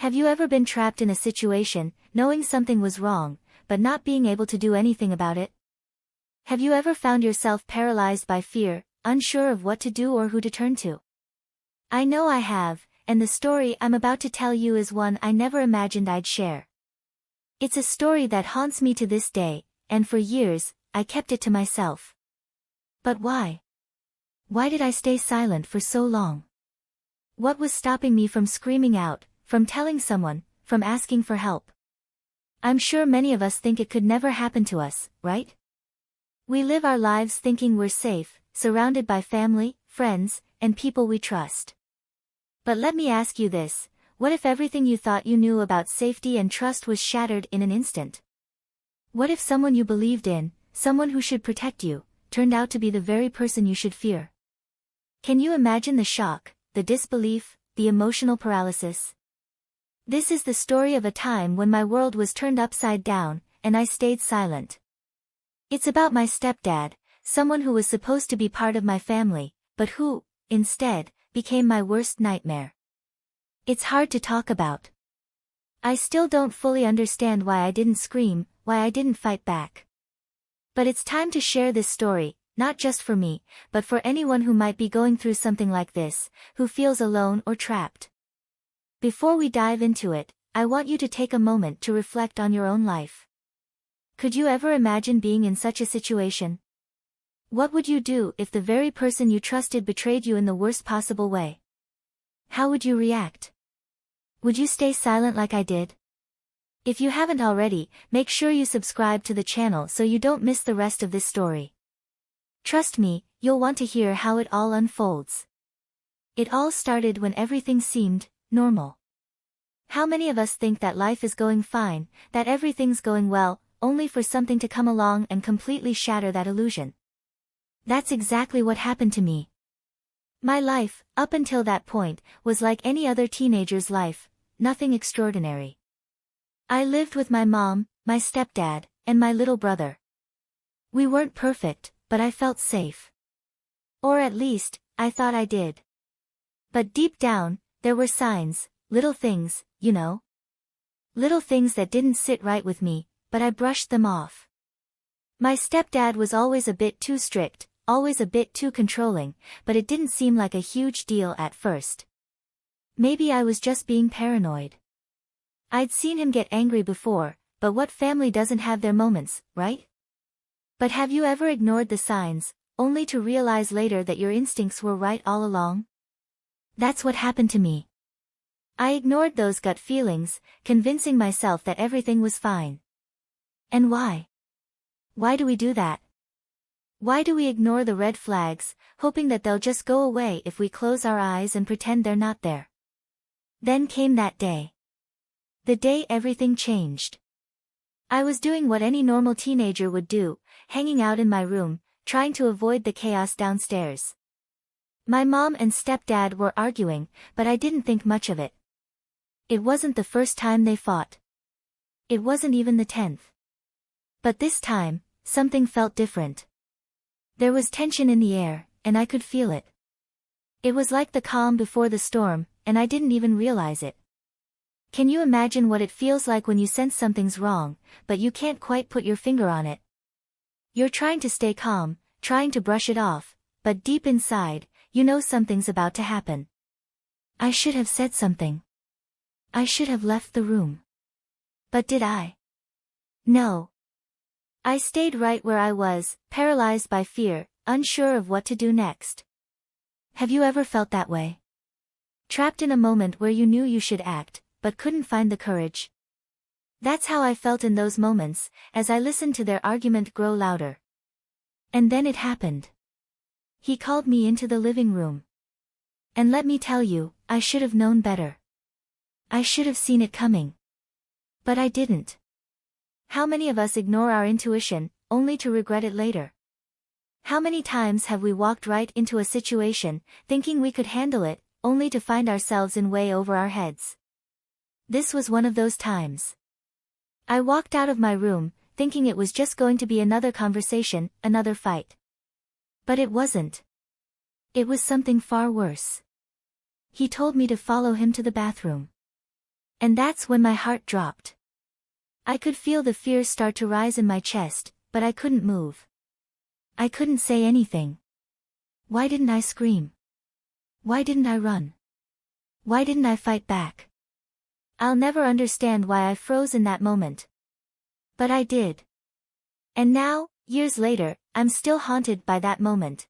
Have you ever been trapped in a situation, knowing something was wrong, but not being able to do anything about it? Have you ever found yourself paralyzed by fear, unsure of what to do or who to turn to? I know I have, and the story I'm about to tell you is one I never imagined I'd share. It's a story that haunts me to this day, and for years, I kept it to myself. But why? Why did I stay silent for so long? What was stopping me from screaming out, from telling someone, from asking for help? I'm sure many of us think it could never happen to us, right? We live our lives thinking we're safe, surrounded by family, friends, and people we trust. But let me ask you this, what if everything you thought you knew about safety and trust was shattered in an instant? What if someone you believed in, someone who should protect you, turned out to be the very person you should fear? Can you imagine the shock, the disbelief, the emotional paralysis? This is the story of a time when my world was turned upside down, and I stayed silent. It's about my stepdad, someone who was supposed to be part of my family, but who, instead, became my worst nightmare. It's hard to talk about. I still don't fully understand why I didn't scream, why I didn't fight back. But it's time to share this story, not just for me, but for anyone who might be going through something like this, who feels alone or trapped. Before we dive into it, I want you to take a moment to reflect on your own life. Could you ever imagine being in such a situation? What would you do if the very person you trusted betrayed you in the worst possible way? How would you react? Would you stay silent like I did? If you haven't already, make sure you subscribe to the channel so you don't miss the rest of this story. Trust me, you'll want to hear how it all unfolds. It all started when everything seemed normal. How many of us think that life is going fine, that everything's going well, only for something to come along and completely shatter that illusion? That's exactly what happened to me. My life, up until that point, was like any other teenager's life, nothing extraordinary. I lived with my mom, my stepdad, and my little brother. We weren't perfect, but I felt safe. Or at least, I thought I did. But deep down, there were signs, little things, you know. Little things that didn't sit right with me, but I brushed them off. My stepdad was always a bit too strict, always a bit too controlling, but it didn't seem like a huge deal at first. Maybe I was just being paranoid. I'd seen him get angry before, but what family doesn't have their moments, right? But have you ever ignored the signs, only to realize later that your instincts were right all along? That's what happened to me. I ignored those gut feelings, convincing myself that everything was fine. And why? Why do we do that? Why do we ignore the red flags, hoping that they'll just go away if we close our eyes and pretend they're not there? Then came that day. The day everything changed. I was doing what any normal teenager would do, hanging out in my room, trying to avoid the chaos downstairs. My mom and stepdad were arguing, but I didn't think much of it. It wasn't the first time they fought. It wasn't even the 10th. But this time, something felt different. There was tension in the air, and I could feel it. It was like the calm before the storm, and I didn't even realize it. Can you imagine what it feels like when you sense something's wrong, but you can't quite put your finger on it? You're trying to stay calm, trying to brush it off, but deep inside, you know something's about to happen. I should have said something. I should have left the room. But did I? No. I stayed right where I was, paralyzed by fear, unsure of what to do next. Have you ever felt that way? Trapped in a moment where you knew you should act, but couldn't find the courage? That's how I felt in those moments, as I listened to their argument grow louder. And then it happened. He called me into the living room. And let me tell you, I should have known better. I should have seen it coming. But I didn't. How many of us ignore our intuition, only to regret it later? How many times have we walked right into a situation, thinking we could handle it, only to find ourselves in way over our heads? This was one of those times. I walked out of my room, thinking it was just going to be another conversation, another fight. But it wasn't. It was something far worse. He told me to follow him to the bathroom. And that's when my heart dropped. I could feel the fear start to rise in my chest, but I couldn't move. I couldn't say anything. Why didn't I scream? Why didn't I run? Why didn't I fight back? I'll never understand why I froze in that moment. But I did. And now, years later, I'm still haunted by that moment.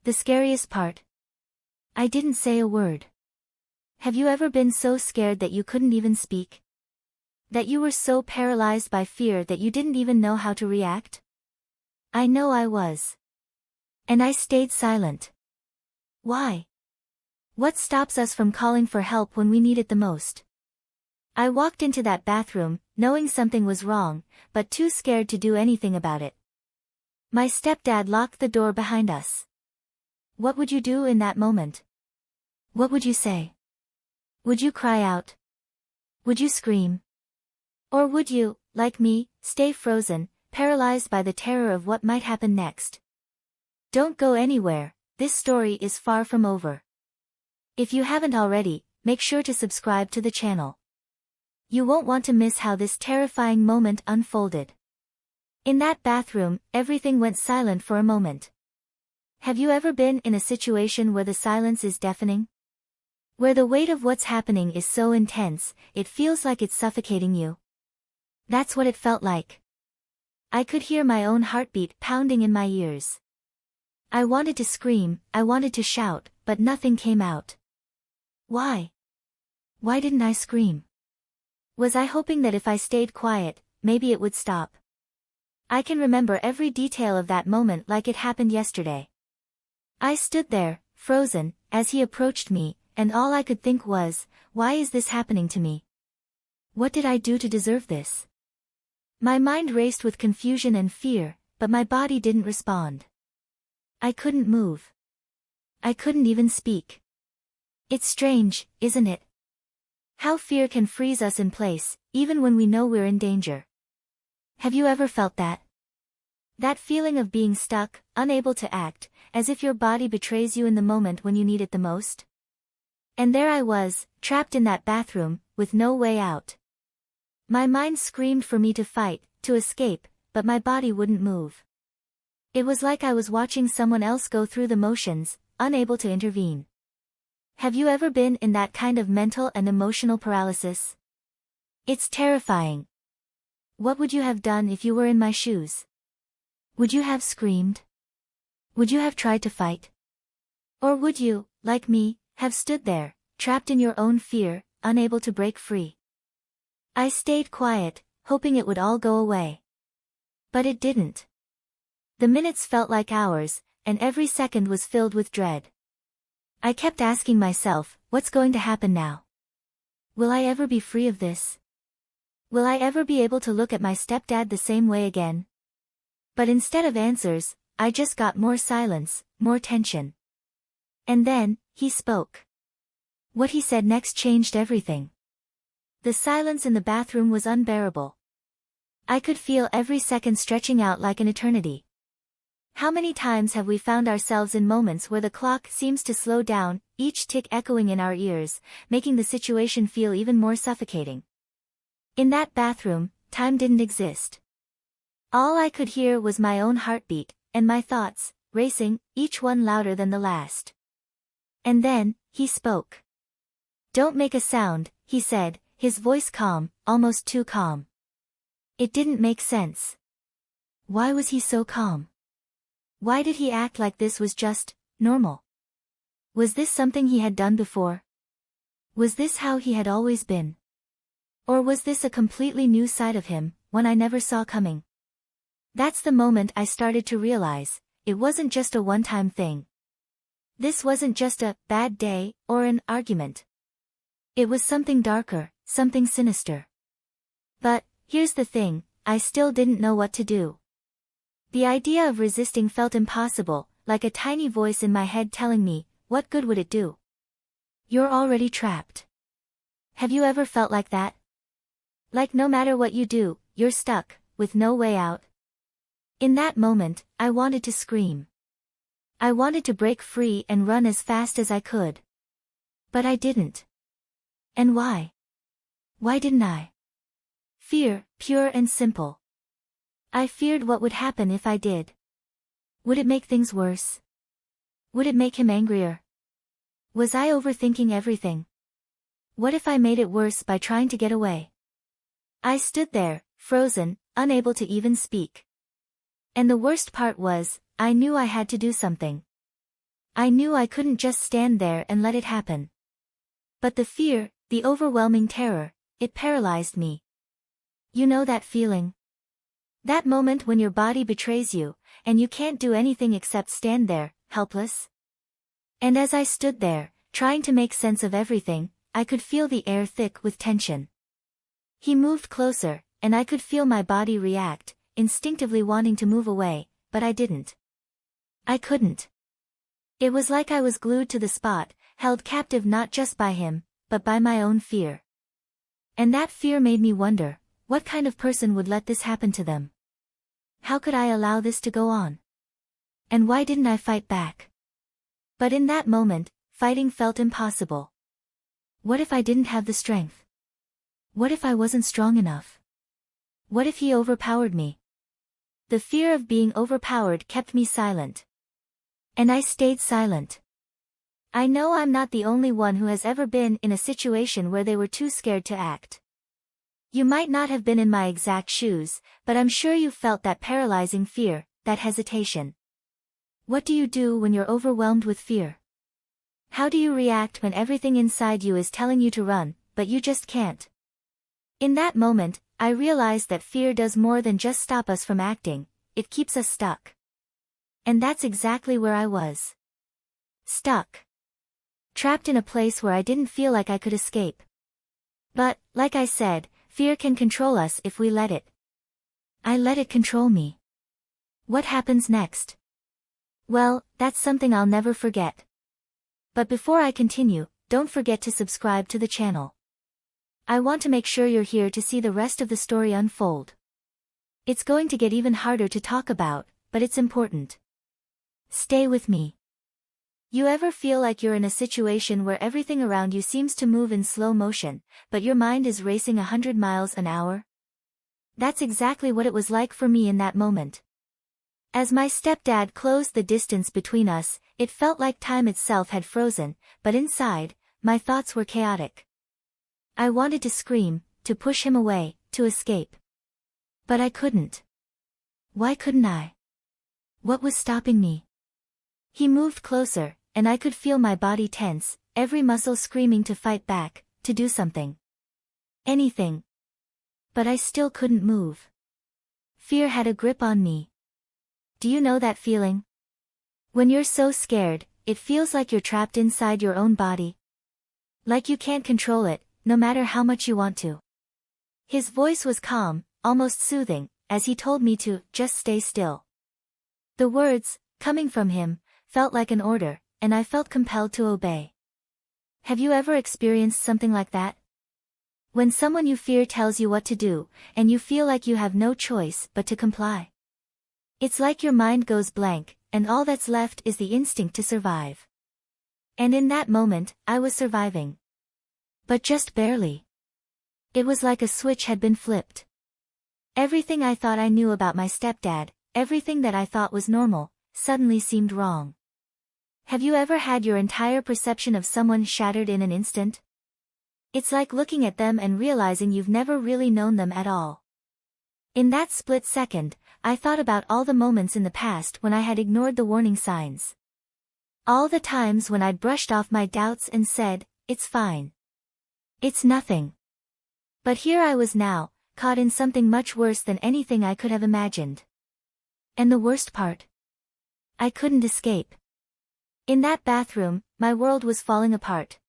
The scariest part? I didn't say a word. Have you ever been so scared that you couldn't even speak? That you were so paralyzed by fear that you didn't even know how to react? I know I was. And I stayed silent. Why? What stops us from calling for help when we need it the most? I walked into that bathroom, knowing something was wrong, but too scared to do anything about it. My stepdad locked the door behind us. What would you do in that moment? What would you say? Would you cry out? Would you scream? Or would you, like me, stay frozen, paralyzed by the terror of what might happen next? Don't go anywhere, this story is far from over. If you haven't already, make sure to subscribe to the channel. You won't want to miss how this terrifying moment unfolded. In that bathroom, everything went silent for a moment. Have you ever been in a situation where the silence is deafening? Where the weight of what's happening is so intense, it feels like it's suffocating you? That's what it felt like. I could hear my own heartbeat pounding in my ears. I wanted to scream, I wanted to shout, but nothing came out. Why? Why didn't I scream? Was I hoping that if I stayed quiet, maybe it would stop? I can remember every detail of that moment like it happened yesterday. I stood there, frozen, as he approached me, and all I could think was, why is this happening to me? What did I do to deserve this? My mind raced with confusion and fear, but my body didn't respond. I couldn't move. I couldn't even speak. It's strange, isn't it? How fear can freeze us in place, even when we know we're in danger. Have you ever felt that? That feeling of being stuck, unable to act, as if your body betrays you in the moment when you need it the most? And there I was, trapped in that bathroom, with no way out. My mind screamed for me to fight, to escape, but my body wouldn't move. It was like I was watching someone else go through the motions, unable to intervene. Have you ever been in that kind of mental and emotional paralysis? It's terrifying. What would you have done if you were in my shoes? Would you have screamed? Would you have tried to fight? Or would you, like me, have stood there, trapped in your own fear, unable to break free? I stayed quiet, hoping it would all go away. But it didn't. The minutes felt like hours, and every second was filled with dread. I kept asking myself, what's going to happen now? Will I ever be free of this? Will I ever be able to look at my stepdad the same way again? But instead of answers, I just got more silence, more tension. And then, he spoke. What he said next changed everything. The silence in the bathroom was unbearable. I could feel every second stretching out like an eternity. How many times have we found ourselves in moments where the clock seems to slow down, each tick echoing in our ears, making the situation feel even more suffocating? In that bathroom, time didn't exist. All I could hear was my own heartbeat, and my thoughts, racing, each one louder than the last. And then, he spoke. Don't make a sound, he said, his voice calm, almost too calm. It didn't make sense. Why was he so calm? Why did he act like this was just normal? Was this something he had done before? Was this how he had always been? Or was this a completely new side of him, one I never saw coming? That's the moment I started to realize, it wasn't just a one-time thing. This wasn't just a bad day or an argument. It was something darker, something sinister. But, here's the thing, I still didn't know what to do. The idea of resisting felt impossible, like a tiny voice in my head telling me, what good would it do? You're already trapped. Have you ever felt like that? Like no matter what you do, you're stuck, with no way out? In that moment, I wanted to scream. I wanted to break free and run as fast as I could. But I didn't. And why? Why didn't I? Fear, pure and simple. I feared what would happen if I did. Would it make things worse? Would it make him angrier? Was I overthinking everything? What if I made it worse by trying to get away? I stood there, frozen, unable to even speak. And the worst part was, I knew I had to do something. I knew I couldn't just stand there and let it happen. But the fear, the overwhelming terror, it paralyzed me. You know that feeling? That moment when your body betrays you, and you can't do anything except stand there, helpless? And as I stood there, trying to make sense of everything, I could feel the air thick with tension. He moved closer, and I could feel my body react, instinctively wanting to move away, but I didn't. I couldn't. It was like I was glued to the spot, held captive not just by him, but by my own fear. And that fear made me wonder, what kind of person would let this happen to them? How could I allow this to go on? And why didn't I fight back? But in that moment, fighting felt impossible. What if I didn't have the strength? What if I wasn't strong enough? What if he overpowered me? The fear of being overpowered kept me silent. And I stayed silent. I know I'm not the only one who has ever been in a situation where they were too scared to act. You might not have been in my exact shoes, but I'm sure you felt that paralyzing fear, that hesitation. What do you do when you're overwhelmed with fear? How do you react when everything inside you is telling you to run, but you just can't? In that moment, I realized that fear does more than just stop us from acting, it keeps us stuck. And that's exactly where I was. Stuck. Trapped in a place where I didn't feel like I could escape. But, like I said, fear can control us if we let it. I let it control me. What happens next? Well, that's something I'll never forget. But before I continue, don't forget to subscribe to the channel. I want to make sure you're here to see the rest of the story unfold. It's going to get even harder to talk about, but it's important. Stay with me. You ever feel like you're in a situation where everything around you seems to move in slow motion, but your mind is racing 100 miles an hour? That's exactly what it was like for me in that moment. As my stepdad closed the distance between us, it felt like time itself had frozen, but inside, my thoughts were chaotic. I wanted to scream, to push him away, to escape. But I couldn't. Why couldn't I? What was stopping me? He moved closer, and I could feel my body tense, every muscle screaming to fight back, to do something. Anything. But I still couldn't move. Fear had a grip on me. Do you know that feeling? When you're so scared, it feels like you're trapped inside your own body. Like you can't control it, no matter how much you want to. His voice was calm, almost soothing, as he told me to just stay still. The words, coming from him, felt like an order, and I felt compelled to obey. Have you ever experienced something like that? When someone you fear tells you what to do, and you feel like you have no choice but to comply. It's like your mind goes blank, and all that's left is the instinct to survive. And in that moment, I was surviving. But just barely. It was like a switch had been flipped. Everything I thought I knew about my stepdad, everything that I thought was normal, suddenly seemed wrong. Have you ever had your entire perception of someone shattered in an instant? It's like looking at them and realizing you've never really known them at all. In that split second, I thought about all the moments in the past when I had ignored the warning signs. All the times when I'd brushed off my doubts and said, "It's fine. It's nothing." But here I was now, caught in something much worse than anything I could have imagined. And the worst part? I couldn't escape. In that bathroom, my world was falling apart.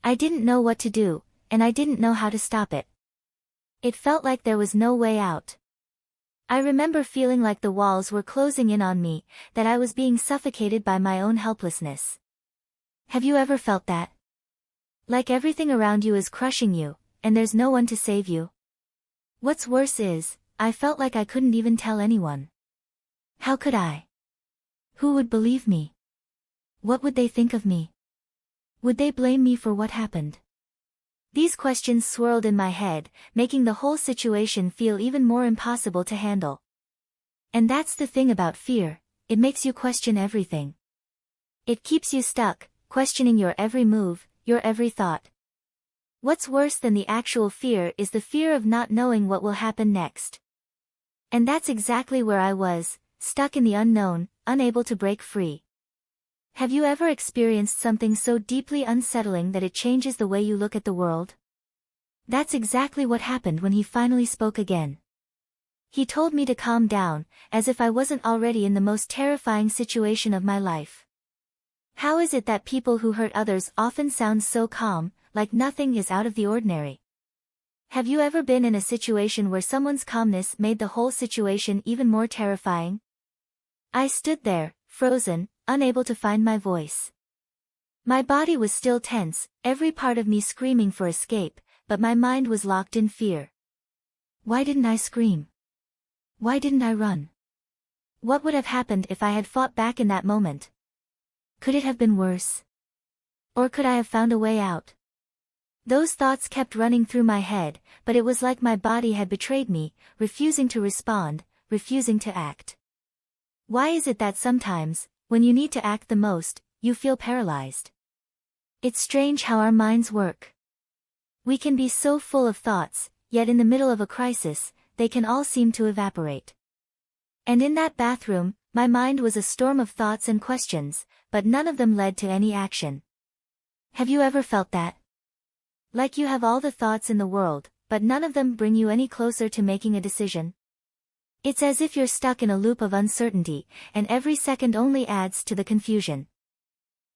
I didn't know what to do, and I didn't know how to stop it. It felt like there was no way out. I remember feeling like the walls were closing in on me, that I was being suffocated by my own helplessness. Have you ever felt that? Like everything around you is crushing you, and there's no one to save you? What's worse is, I felt like I couldn't even tell anyone. How could I? Who would believe me? What would they think of me? Would they blame me for what happened? These questions swirled in my head, making the whole situation feel even more impossible to handle. And that's the thing about fear, it makes you question everything. It keeps you stuck, questioning your every move, your every thought. What's worse than the actual fear is the fear of not knowing what will happen next. And that's exactly where I was, stuck in the unknown, unable to break free. Have you ever experienced something so deeply unsettling that it changes the way you look at the world? That's exactly what happened when he finally spoke again. He told me to calm down, as if I wasn't already in the most terrifying situation of my life. How is it that people who hurt others often sound so calm, like nothing is out of the ordinary? Have you ever been in a situation where someone's calmness made the whole situation even more terrifying? I stood there, frozen, unable to find my voice. My body was still tense, every part of me screaming for escape, but my mind was locked in fear. Why didn't I scream? Why didn't I run? What would have happened if I had fought back in that moment? Could it have been worse? Or could I have found a way out? Those thoughts kept running through my head, but it was like my body had betrayed me, refusing to respond, refusing to act. Why is it that sometimes, when you need to act the most, you feel paralyzed? It's strange how our minds work. We can be so full of thoughts, yet in the middle of a crisis, they can all seem to evaporate. And in that bathroom, my mind was a storm of thoughts and questions, but none of them led to any action. Have you ever felt that? Like you have all the thoughts in the world, but none of them bring you any closer to making a decision? It's as if you're stuck in a loop of uncertainty, and every second only adds to the confusion.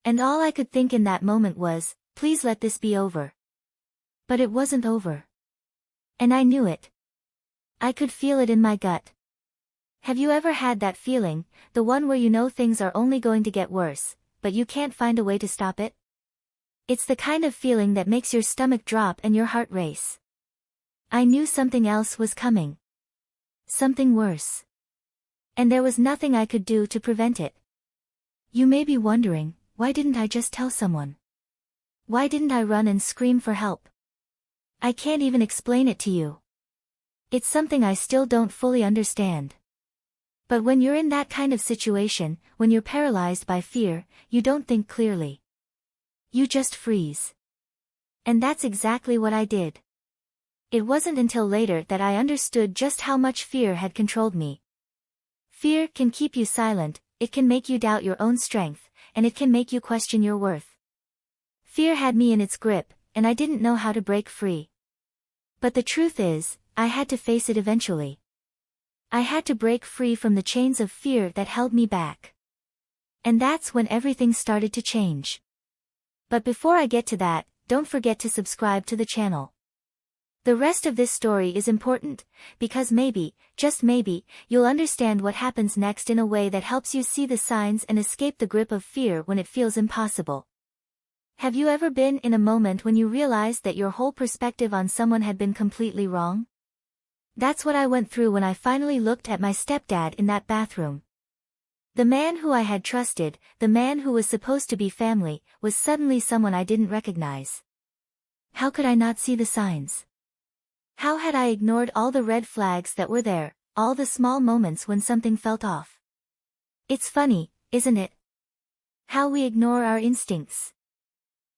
And all I could think in that moment was, please let this be over. But it wasn't over. And I knew it. I could feel it in my gut. Have you ever had that feeling, the one where you know things are only going to get worse, but you can't find a way to stop it? It's the kind of feeling that makes your stomach drop and your heart race. I knew something else was coming. Something worse. And there was nothing I could do to prevent it. You may be wondering, why didn't I just tell someone? Why didn't I run and scream for help? I can't even explain it to you. It's something I still don't fully understand. But when you're in that kind of situation, when you're paralyzed by fear, you don't think clearly. You just freeze. And that's exactly what I did. It wasn't until later that I understood just how much fear had controlled me. Fear can keep you silent, it can make you doubt your own strength, and it can make you question your worth. Fear had me in its grip, and I didn't know how to break free. But the truth is, I had to face it eventually. I had to break free from the chains of fear that held me back. And that's when everything started to change. But before I get to that, don't forget to subscribe to the channel. The rest of this story is important, because maybe, just maybe, you'll understand what happens next in a way that helps you see the signs and escape the grip of fear when it feels impossible. Have you ever been in a moment when you realized that your whole perspective on someone had been completely wrong? That's what I went through when I finally looked at my stepdad in that bathroom. The man who I had trusted, the man who was supposed to be family, was suddenly someone I didn't recognize. How could I not see the signs? How had I ignored all the red flags that were there, all the small moments when something felt off? It's funny, isn't it? How we ignore our instincts.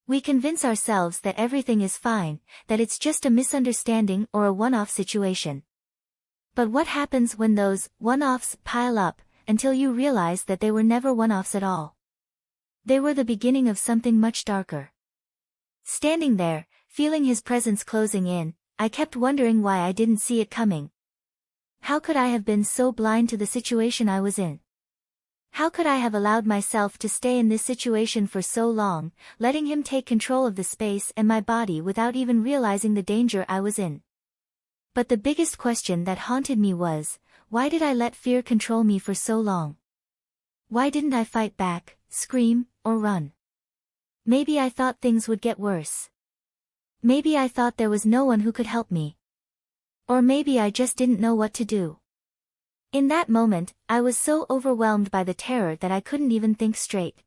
We convince ourselves that everything is fine, that it's just a misunderstanding or a one-off situation. But what happens when those one-offs pile up, until you realize that they were never one-offs at all? They were the beginning of something much darker. Standing there, feeling his presence closing in, I kept wondering why I didn't see it coming. How could I have been so blind to the situation I was in? How could I have allowed myself to stay in this situation for so long, letting him take control of the space and my body without even realizing the danger I was in? But the biggest question that haunted me was, why did I let fear control me for so long? Why didn't I fight back, scream, or run? Maybe I thought things would get worse. Maybe I thought there was no one who could help me. Or maybe I just didn't know what to do. In that moment, I was so overwhelmed by the terror that I couldn't even think straight.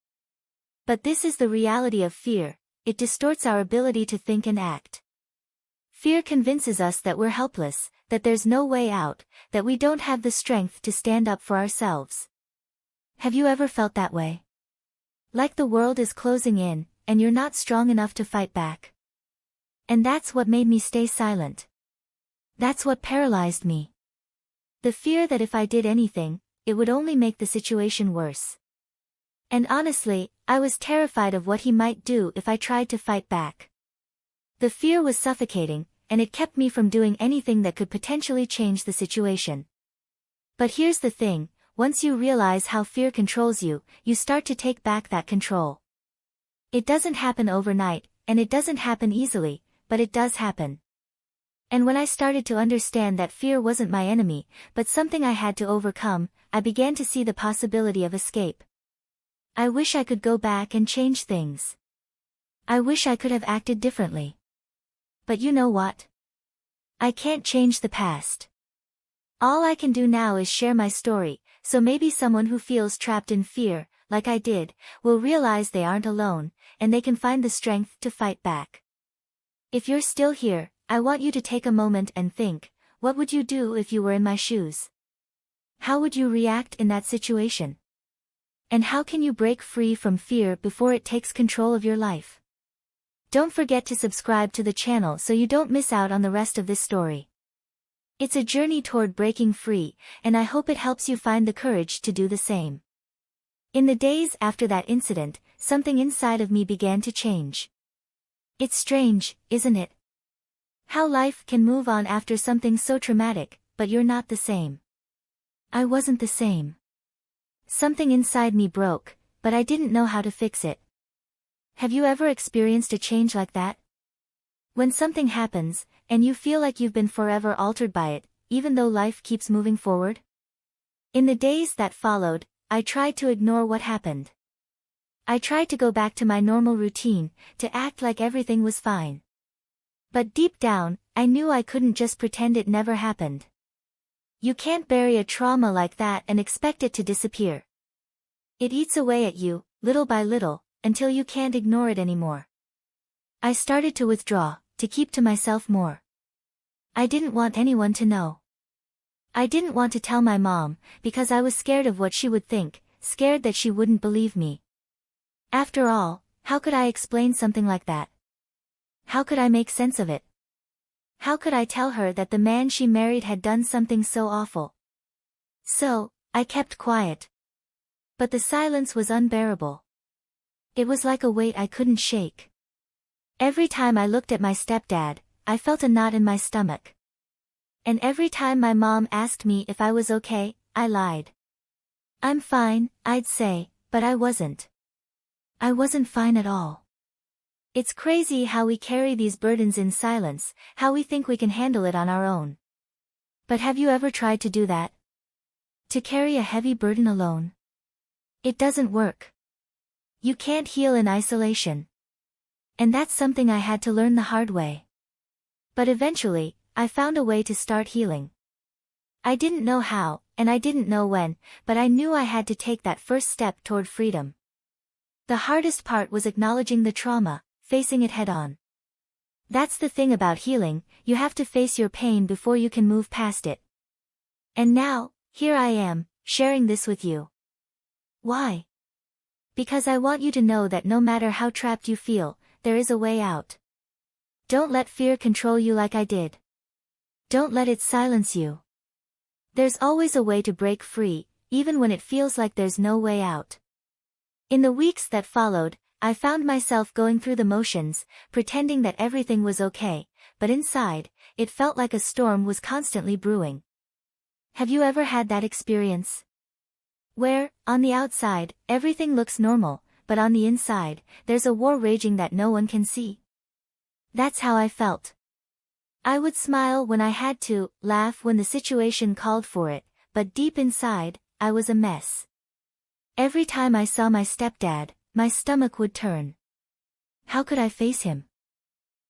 But this is the reality of fear, it distorts our ability to think and act. Fear convinces us that we're helpless, that there's no way out, that we don't have the strength to stand up for ourselves. Have you ever felt that way? Like the world is closing in, and you're not strong enough to fight back. And that's what made me stay silent. That's what paralyzed me. The fear that if I did anything, it would only make the situation worse. And honestly, I was terrified of what he might do if I tried to fight back. The fear was suffocating, and it kept me from doing anything that could potentially change the situation. But here's the thing, once you realize how fear controls you, you start to take back that control. It doesn't happen overnight, and it doesn't happen easily, but it does happen. And when I started to understand that fear wasn't my enemy, but something I had to overcome, I began to see the possibility of escape. I wish I could go back and change things. I wish I could have acted differently. But you know what? I can't change the past. All I can do now is share my story, so maybe someone who feels trapped in fear, like I did, will realize they aren't alone, and they can find the strength to fight back. If you're still here, I want you to take a moment and think, what would you do if you were in my shoes? How would you react in that situation? And how can you break free from fear before it takes control of your life? Don't forget to subscribe to the channel so you don't miss out on the rest of this story. It's a journey toward breaking free, and I hope it helps you find the courage to do the same. In the days after that incident, something inside of me began to change. It's strange, isn't it? How life can move on after something so traumatic, but you're not the same. I wasn't the same. Something inside me broke, but I didn't know how to fix it. Have you ever experienced a change like that? When something happens, and you feel like you've been forever altered by it, even though life keeps moving forward? In the days that followed, I tried to ignore what happened. I tried to go back to my normal routine, to act like everything was fine. But deep down, I knew I couldn't just pretend it never happened. You can't bury a trauma like that and expect it to disappear. It eats away at you, little by little, until you can't ignore it anymore. I started to withdraw, to keep to myself more. I didn't want anyone to know. I didn't want to tell my mom, because I was scared of what she would think, scared that she wouldn't believe me. After all, how could I explain something like that? How could I make sense of it? How could I tell her that the man she married had done something so awful? So, I kept quiet. But the silence was unbearable. It was like a weight I couldn't shake. Every time I looked at my stepdad, I felt a knot in my stomach. And every time my mom asked me if I was okay, I lied. I'm fine, I'd say, but I wasn't. I wasn't fine at all. It's crazy how we carry these burdens in silence, how we think we can handle it on our own. But have you ever tried to do that? To carry a heavy burden alone? It doesn't work. You can't heal in isolation. And that's something I had to learn the hard way. But eventually, I found a way to start healing. I didn't know how, and I didn't know when, but I knew I had to take that first step toward freedom. The hardest part was acknowledging the trauma, facing it head-on. That's the thing about healing, you have to face your pain before you can move past it. And now, here I am, sharing this with you. Why? Because I want you to know that no matter how trapped you feel, there is a way out. Don't let fear control you like I did. Don't let it silence you. There's always a way to break free, even when it feels like there's no way out. In the weeks that followed, I found myself going through the motions, pretending that everything was okay, but inside, it felt like a storm was constantly brewing. Have you ever had that experience? Where, on the outside, everything looks normal, but on the inside, there's a war raging that no one can see. That's how I felt. I would smile when I had to, laugh when the situation called for it, but deep inside, I was a mess. Every time I saw my stepdad, my stomach would turn. How could I face him?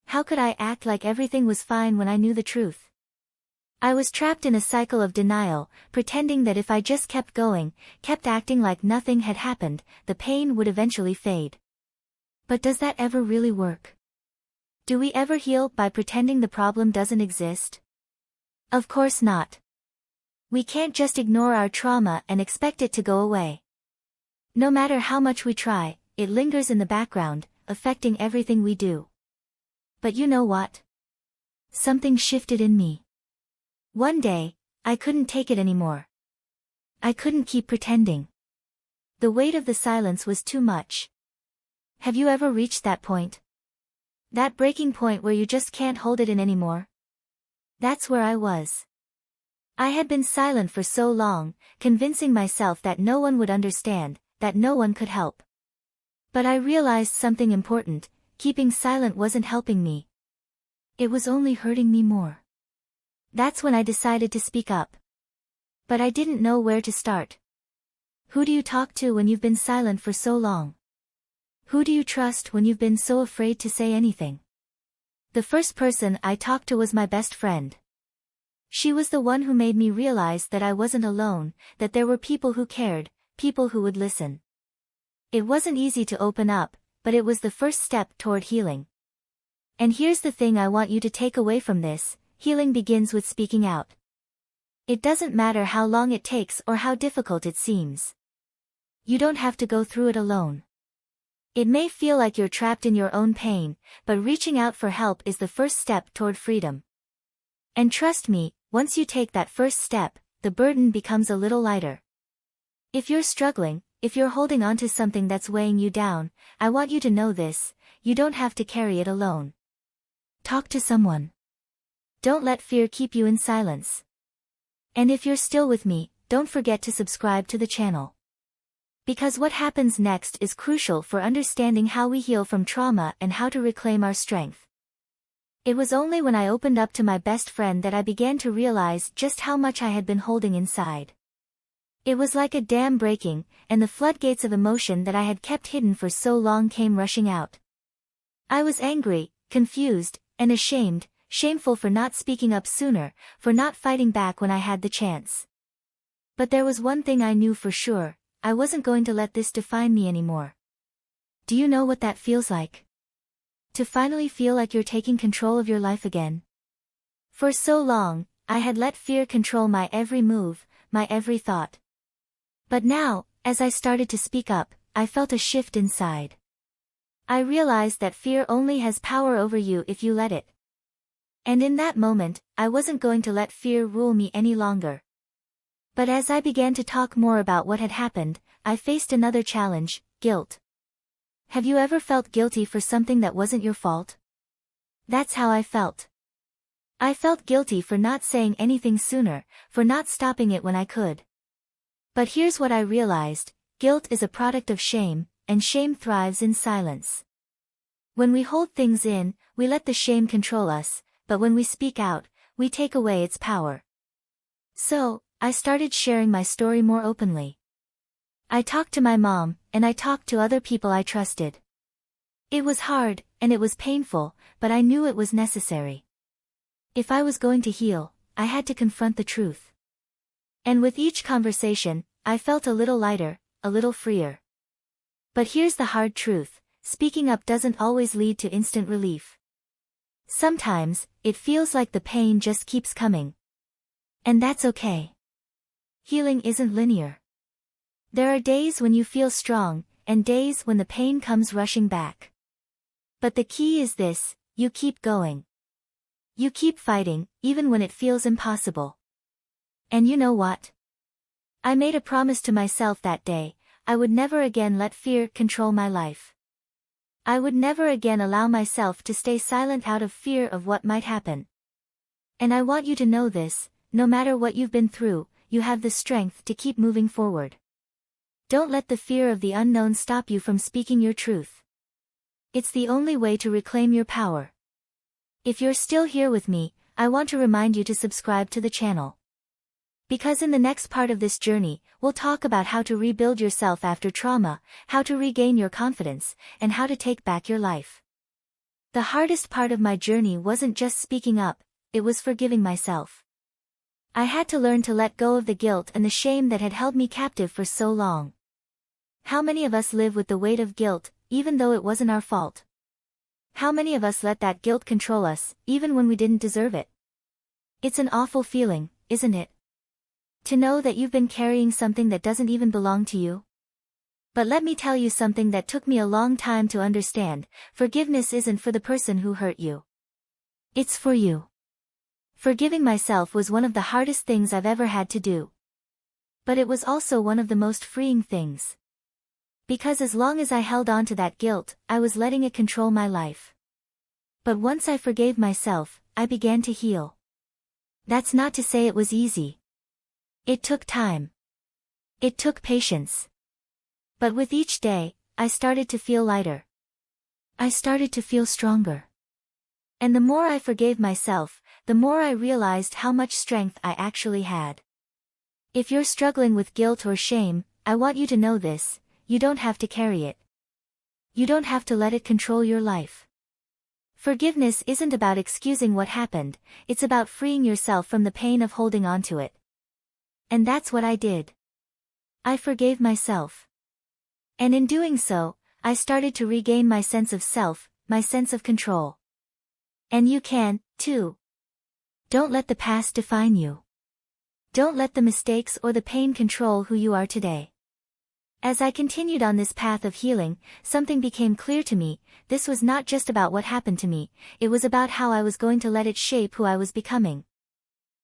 How could I act like everything was fine when I knew the truth? I was trapped in a cycle of denial, pretending that if I just kept going, kept acting like nothing had happened, the pain would eventually fade. But does that ever really work? Do we ever heal by pretending the problem doesn't exist? Of course not. We can't just ignore our trauma and expect it to go away. No matter how much we try, it lingers in the background, affecting everything we do. But you know what? Something shifted in me. One day, I couldn't take it anymore. I couldn't keep pretending. The weight of the silence was too much. Have you ever reached that point? That breaking point where you just can't hold it in anymore? That's where I was. I had been silent for so long, convincing myself that no one would understand, that no one could help. But I realized something important: keeping silent wasn't helping me. It was only hurting me more. That's when I decided to speak up. But I didn't know where to start. Who do you talk to when you've been silent for so long? Who do you trust when you've been so afraid to say anything? The first person I talked to was my best friend. She was the one who made me realize that I wasn't alone, that there were people who cared, people who would listen. It wasn't easy to open up, but it was the first step toward healing. And here's the thing I want you to take away from this: healing begins with speaking out. It doesn't matter how long it takes or how difficult it seems. You don't have to go through it alone. It may feel like you're trapped in your own pain, but reaching out for help is the first step toward freedom. And trust me, once you take that first step, the burden becomes a little lighter. If you're struggling, if you're holding on to something that's weighing you down, I want you to know this: you don't have to carry it alone. Talk to someone. Don't let fear keep you in silence. And if you're still with me, don't forget to subscribe to the channel. Because what happens next is crucial for understanding how we heal from trauma and how to reclaim our strength. It was only when I opened up to my best friend that I began to realize just how much I had been holding inside. It was like a dam breaking, and the floodgates of emotion that I had kept hidden for so long came rushing out. I was angry, confused, and ashamed, shameful for not speaking up sooner, for not fighting back when I had the chance. But there was one thing I knew for sure: I wasn't going to let this define me anymore. Do you know what that feels like? To finally feel like you're taking control of your life again. For so long, I had let fear control my every move, my every thought. But now, as I started to speak up, I felt a shift inside. I realized that fear only has power over you if you let it. And in that moment, I wasn't going to let fear rule me any longer. But as I began to talk more about what had happened, I faced another challenge: guilt. Have you ever felt guilty for something that wasn't your fault? That's how I felt. I felt guilty for not saying anything sooner, for not stopping it when I could. But here's what I realized: guilt is a product of shame, and shame thrives in silence. When we hold things in, we let the shame control us, but when we speak out, we take away its power. So, I started sharing my story more openly. I talked to my mom, and I talked to other people I trusted. It was hard, and it was painful, but I knew it was necessary. If I was going to heal, I had to confront the truth. And with each conversation, I felt a little lighter, a little freer. But here's the hard truth: speaking up doesn't always lead to instant relief. Sometimes, it feels like the pain just keeps coming. And that's okay. Healing isn't linear. There are days when you feel strong, and days when the pain comes rushing back. But the key is this: you keep going. You keep fighting, even when it feels impossible. And you know what? I made a promise to myself that day: I would never again let fear control my life. I would never again allow myself to stay silent out of fear of what might happen. And I want you to know this: no matter what you've been through, you have the strength to keep moving forward. Don't let the fear of the unknown stop you from speaking your truth. It's the only way to reclaim your power. If you're still here with me, I want to remind you to subscribe to the channel. Because in the next part of this journey, we'll talk about how to rebuild yourself after trauma, how to regain your confidence, and how to take back your life. The hardest part of my journey wasn't just speaking up, it was forgiving myself. I had to learn to let go of the guilt and the shame that had held me captive for so long. How many of us live with the weight of guilt, even though it wasn't our fault? How many of us let that guilt control us, even when we didn't deserve it? It's an awful feeling, isn't it? To know that you've been carrying something that doesn't even belong to you. But let me tell you something that took me a long time to understand: forgiveness isn't for the person who hurt you. It's for you. Forgiving myself was one of the hardest things I've ever had to do. But it was also one of the most freeing things. Because as long as I held on to that guilt, I was letting it control my life. But once I forgave myself, I began to heal. That's not to say it was easy. It took time. It took patience. But with each day, I started to feel lighter. I started to feel stronger. And the more I forgave myself, the more I realized how much strength I actually had. If you're struggling with guilt or shame, I want you to know this: you don't have to carry it. You don't have to let it control your life. Forgiveness isn't about excusing what happened, it's about freeing yourself from the pain of holding on to it. And that's what I did. I forgave myself. And in doing so, I started to regain my sense of self, my sense of control. And you can, too. Don't let the past define you. Don't let the mistakes or the pain control who you are today. As I continued on this path of healing, something became clear to me: this was not just about what happened to me, it was about how I was going to let it shape who I was becoming.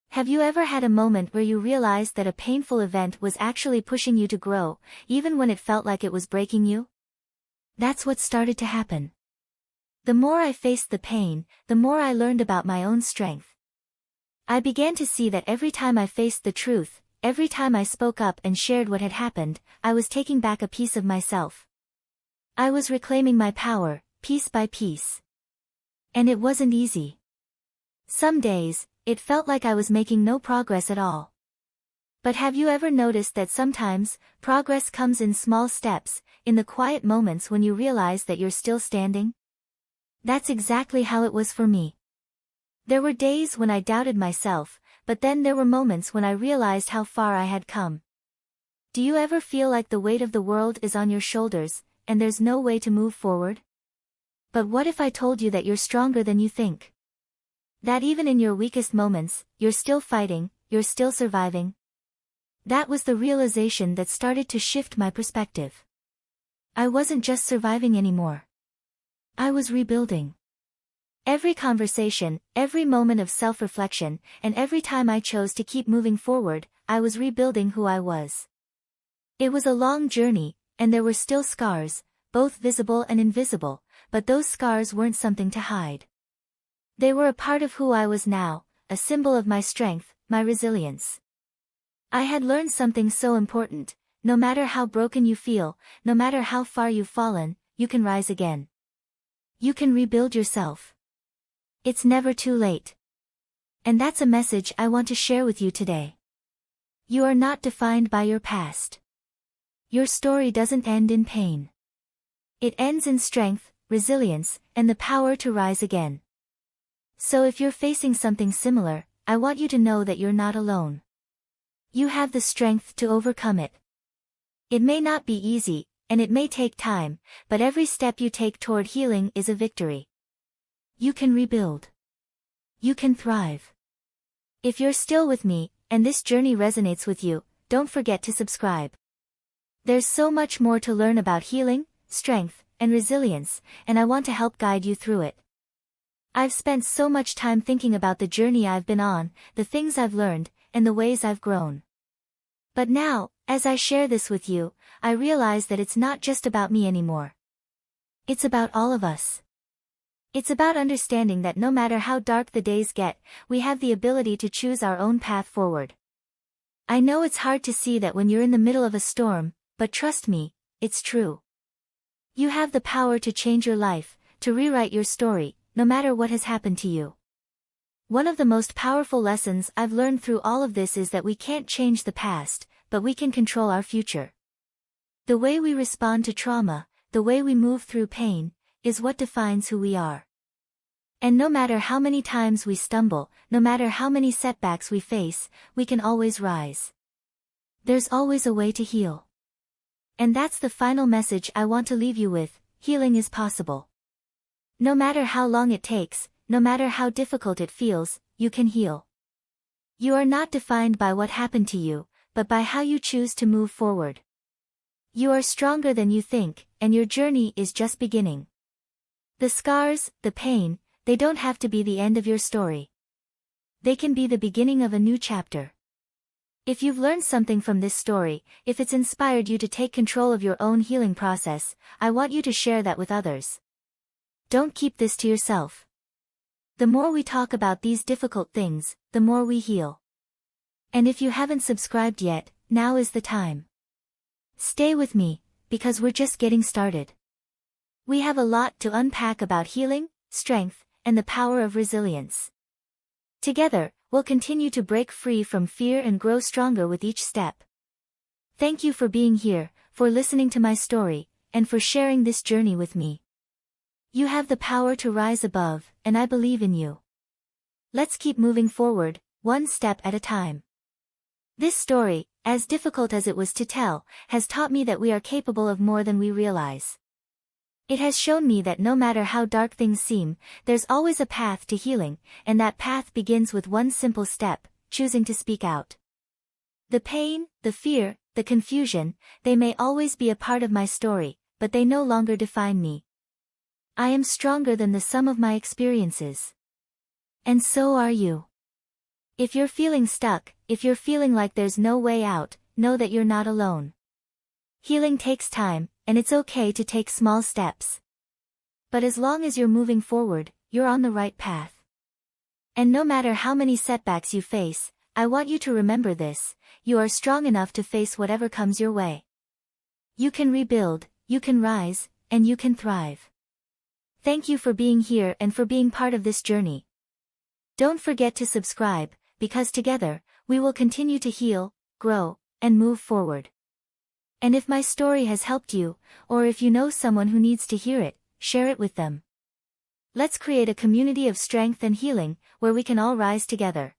Have you ever had a moment where you realized that a painful event was actually pushing you to grow, even when it felt like it was breaking you? That's what started to happen. The more I faced the pain, the more I learned about my own strength. I began to see that every time I faced the truth, every time I spoke up and shared what had happened, I was taking back a piece of myself. I was reclaiming my power, piece by piece. And it wasn't easy. Some days, it felt like I was making no progress at all. But have you ever noticed that sometimes, progress comes in small steps, in the quiet moments when you realize that you're still standing? That's exactly how it was for me. There were days when I doubted myself, but then there were moments when I realized how far I had come. Do you ever feel like the weight of the world is on your shoulders, and there's no way to move forward? But what if I told you that you're stronger than you think? That even in your weakest moments, you're still fighting, you're still surviving? That was the realization that started to shift my perspective. I wasn't just surviving anymore. I was rebuilding. Every conversation, every moment of self-reflection, and every time I chose to keep moving forward, I was rebuilding who I was. It was a long journey, and there were still scars, both visible and invisible, but those scars weren't something to hide. They were a part of who I was now, a symbol of my strength, my resilience. I had learned something so important: no matter how broken you feel, no matter how far you've fallen, you can rise again. You can rebuild yourself. It's never too late. And that's a message I want to share with you today. You are not defined by your past. Your story doesn't end in pain. It ends in strength, resilience, and the power to rise again. So if you're facing something similar, I want you to know that you're not alone. You have the strength to overcome it. It may not be easy, and it may take time, but every step you take toward healing is a victory. You can rebuild. You can thrive. If you're still with me, and this journey resonates with you, don't forget to subscribe. There's so much more to learn about healing, strength, and resilience, and I want to help guide you through it. I've spent so much time thinking about the journey I've been on, the things I've learned, and the ways I've grown. But now, as I share this with you, I realize that it's not just about me anymore. It's about all of us. It's about understanding that no matter how dark the days get, we have the ability to choose our own path forward. I know it's hard to see that when you're in the middle of a storm, but trust me, it's true. You have the power to change your life, to rewrite your story, no matter what has happened to you. One of the most powerful lessons I've learned through all of this is that we can't change the past, but we can control our future. The way we respond to trauma, the way we move through pain, is what defines who we are. And no matter how many times we stumble, no matter how many setbacks we face, we can always rise. There's always a way to heal. And that's the final message I want to leave you with: healing is possible. No matter how long it takes, no matter how difficult it feels, you can heal. You are not defined by what happened to you, but by how you choose to move forward. You are stronger than you think, and your journey is just beginning. The scars, the pain, they don't have to be the end of your story. They can be the beginning of a new chapter. If you've learned something from this story, if it's inspired you to take control of your own healing process, I want you to share that with others. Don't keep this to yourself. The more we talk about these difficult things, the more we heal. And if you haven't subscribed yet, now is the time. Stay with me, because we're just getting started. We have a lot to unpack about healing, strength, and the power of resilience. Together, we'll continue to break free from fear and grow stronger with each step. Thank you for being here, for listening to my story, and for sharing this journey with me. You have the power to rise above, and I believe in you. Let's keep moving forward, one step at a time. This story, as difficult as it was to tell, has taught me that we are capable of more than we realize. It has shown me that no matter how dark things seem, there's always a path to healing, and that path begins with one simple step, choosing to speak out. The pain, the fear, the confusion, they may always be a part of my story, but they no longer define me. I am stronger than the sum of my experiences. And so are you. If you're feeling stuck, if you're feeling like there's no way out, know that you're not alone. Healing takes time, and it's okay to take small steps. But as long as you're moving forward, you're on the right path. And no matter how many setbacks you face, I want you to remember this: you are strong enough to face whatever comes your way. You can rebuild, you can rise, and you can thrive. Thank you for being here and for being part of this journey. Don't forget to subscribe, because together, we will continue to heal, grow, and move forward. And if my story has helped you, or if you know someone who needs to hear it, share it with them. Let's create a community of strength and healing, where we can all rise together.